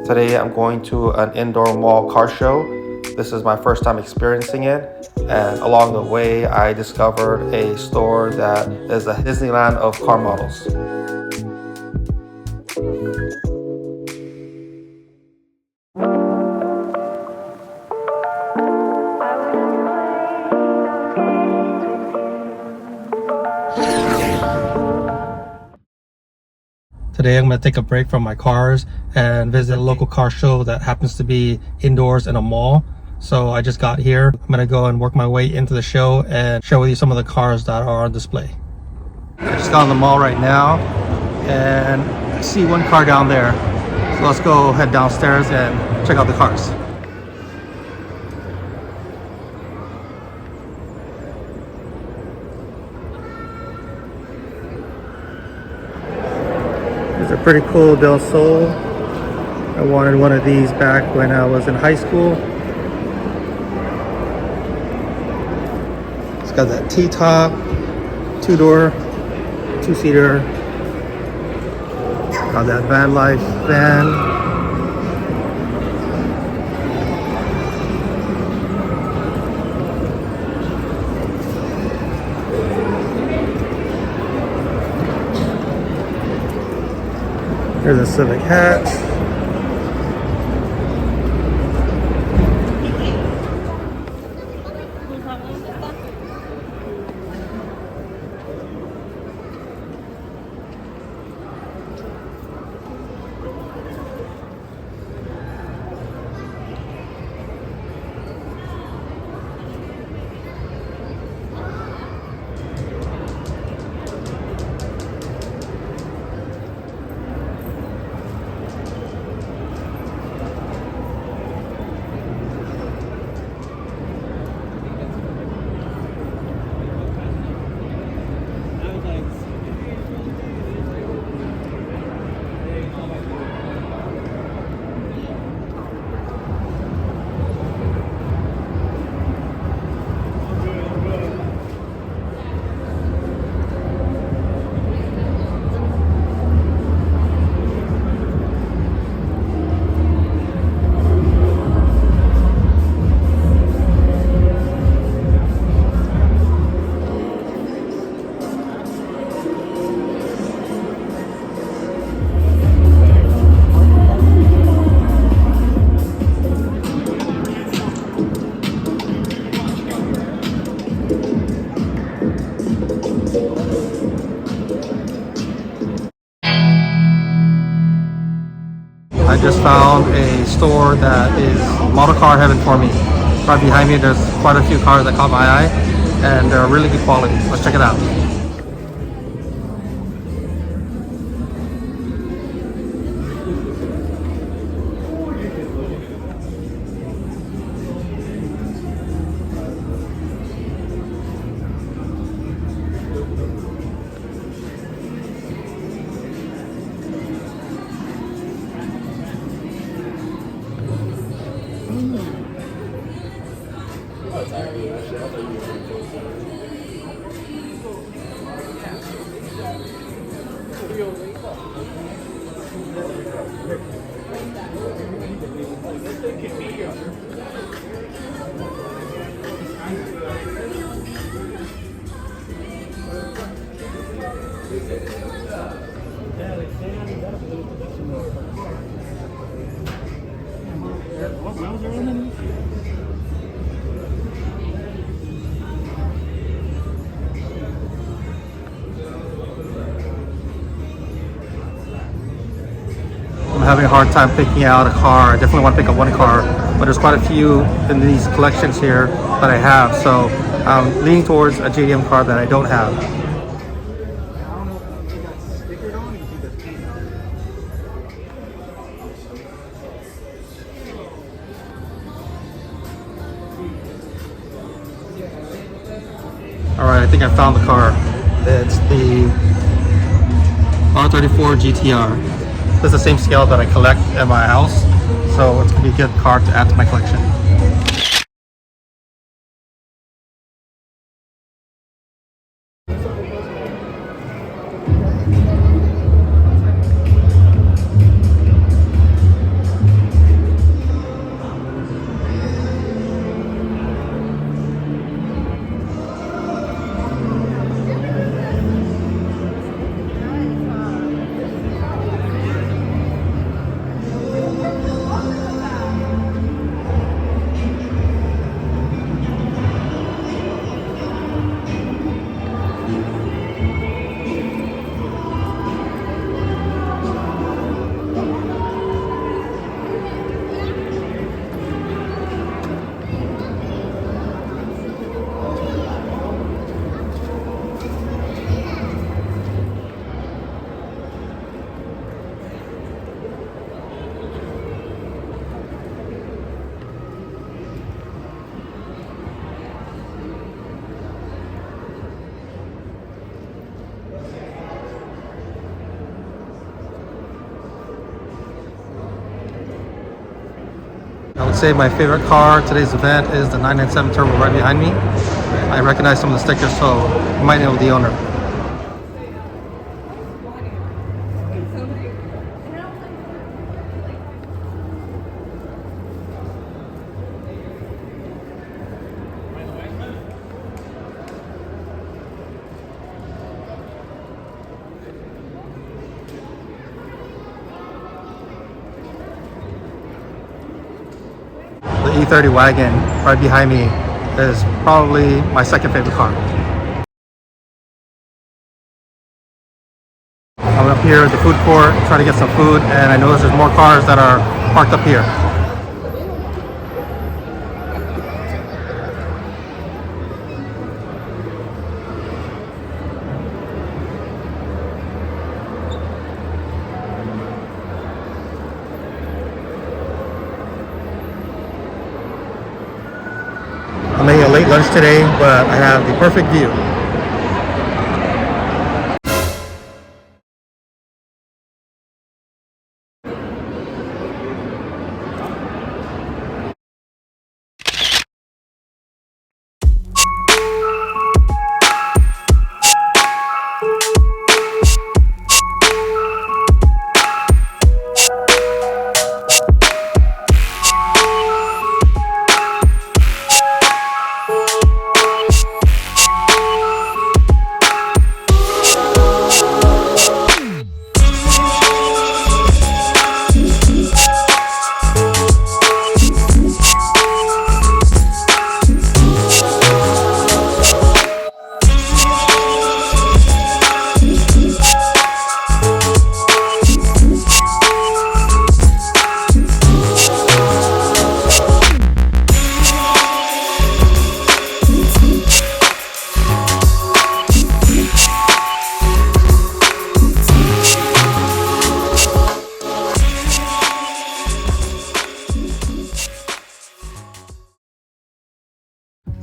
Today I'm going to an indoor mall car show. This is my first time experiencing it, and along the way I discovered a store that is a Disneyland of car models. Today I'm going to take a break from my cars and visit a local car show that happens to be indoors in a mall. So I just got here. I'm going to go and work my way into the show and share with you some of the cars that are on display. I just got in the mall right now and I see one car down there. So let's go head downstairs and check out the cars. These are pretty cool Del Sol. I wanted one of these back when I was in high school. It's got that T-top, two-door, two-seater. Got that van life van. Here's a Civic hatch. I just found a store that is model car heaven for me. Right behind me there's quite a few cars that caught my eye and they're really good quality. Let's check it out. I'm having a hard time picking out a car. I definitely want to pick up one car, but there's quite a few in these collections here that I have, so I'm leaning towards a JDM car that I don't have. Alright, I think I found the car. It's the R34 GTR. This is the same scale that I collect at my house, so it's going to be a good car to add to my collection. I would say my favorite car today's event is the 997 Turbo right behind me. I recognize some of the stickers, so you might know the owner. The E30 wagon right behind me is probably my second favorite car. I'm up here at the food court trying to get some food, and I notice there's more cars that are parked up here. I'm making a late lunch today, but I have the perfect view.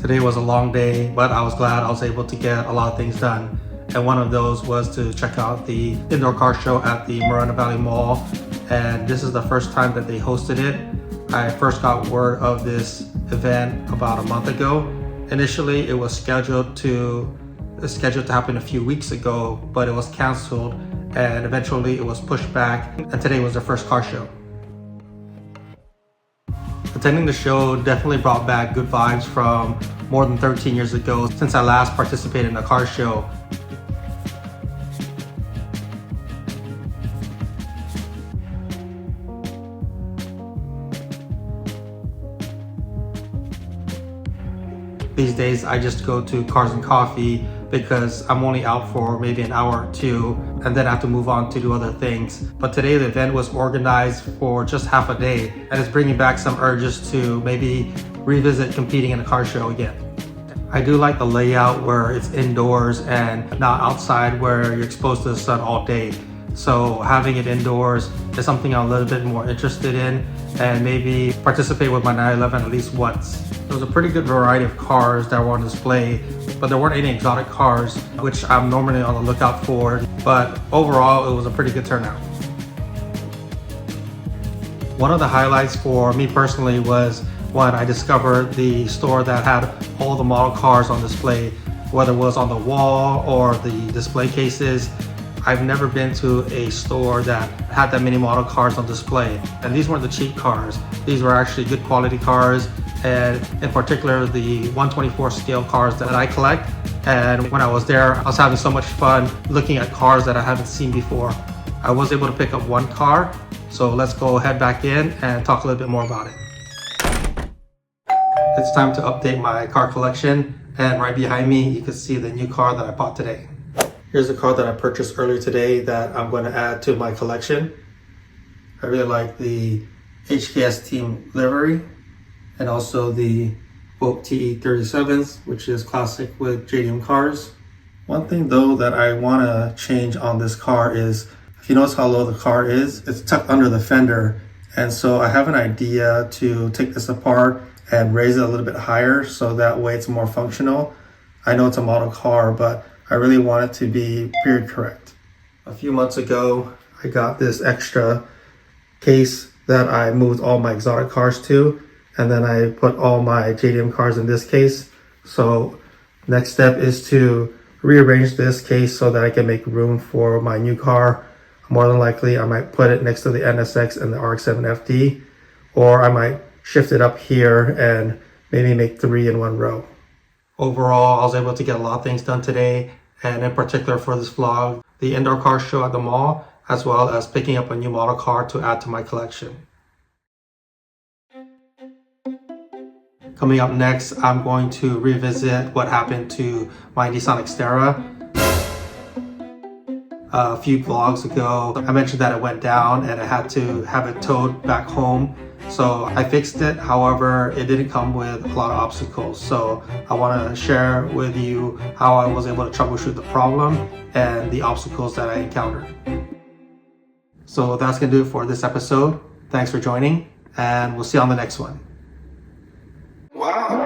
Today was a long day, but I was glad I was able to get a lot of things done. And one of those was to check out the indoor car show at the Moreno Valley Mall. And this is the first time that they hosted it. I first got word of this event about a month ago. Initially, it was scheduled to happen a few weeks ago, but it was canceled, and eventually it was pushed back. And today was the first car show. Attending the show definitely brought back good vibes from more than 13 years ago since I last participated in a car show. These days I just go to Cars and Coffee because I'm only out for maybe an hour or two and then I have to move on to do other things. But today the event was organized for just half a day and it's bringing back some urges to maybe revisit competing in a car show again. I do like the layout where it's indoors and not outside where you're exposed to the sun all day. So having it indoors is something I'm a little bit more interested in, and maybe participate with my 911 at least once. There was a pretty good variety of cars that were on display, but there weren't any exotic cars, which I'm normally on the lookout for. But overall, it was a pretty good turnout. One of the highlights for me personally was when I discovered the store that had all the model cars on display, whether it was on the wall or the display cases. I've never been to a store that had that many model cars on display. And these weren't the cheap cars. These were actually good quality cars, and in particular the 124 scale cars that I collect. And when I was there, I was having so much fun looking at cars that I haven't seen before. I was able to pick up one car, so let's go head back in and talk a little bit more about it. It's time to update my car collection, and right behind me you can see the new car that I bought today. Here's a car that I purchased earlier today that I'm going to add to my collection. I really like the HKS team livery and also the Vogue TE37s, which is classic with jdmcars. One thing though that I want to change on this car is, if you notice how low the car is, it's tucked under the fender. And so I have an idea to take this apart and raise it a little bit higher so that way it's more functional. I know it's a model car, but I really want it to be period correct. A few months ago, I got this extra case that I moved all my exotic cars to, and then I put all my JDM cars in this case. So next step is to rearrange this case so that I can make room for my new car. More than likely, I might put it next to the NSX and the RX-7 FD, or I might shift it up here and maybe make 3 in one row. Overall, I was able to get a lot of things done today, and in particular for this vlog, the indoor car show at the mall, as well as picking up a new model car to add to my collection. Coming up next, I'm going to revisit what happened to my Nissan Xterra. A few vlogs ago, I mentioned that it went down and I had to have it towed back home. So I fixed it, however, it didn't come with a lot of obstacles. So I want to share with you how I was able to troubleshoot the problem and the obstacles that I encountered. So that's going to do it for this episode. Thanks for joining, and we'll see you on the next one. Wow.